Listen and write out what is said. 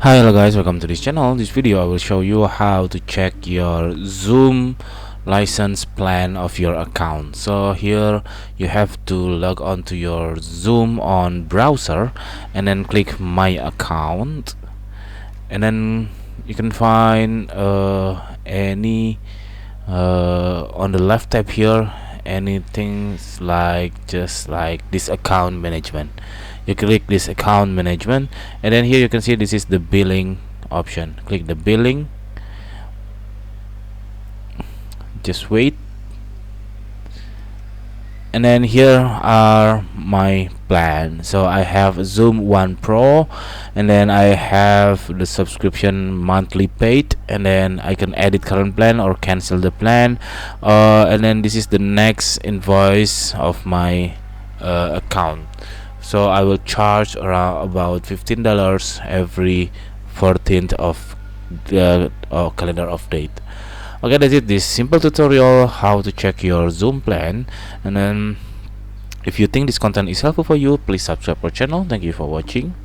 Hi, hello guys, welcome to this channel. This video I will show you how to check your Zoom license plan of your account. So here you have to log on to your Zoom on browser and then click my account, and then you can find any on the left tab here anything like just like this account management. You click this account management, and then here you can see this is the billing option. Click the billing, just wait, and then here are my plan. So I have Zoom One Pro, and then I have the subscription monthly paid, and then I can edit current plan or cancel the plan, and then this is the next invoice of my account. So I will charge around about $15 every 14th of the calendar of date. Okay, that's it. This simple tutorial how to check your Zoom plan. And then if you think this content is helpful for you, please subscribe our channel. Thank you for watching.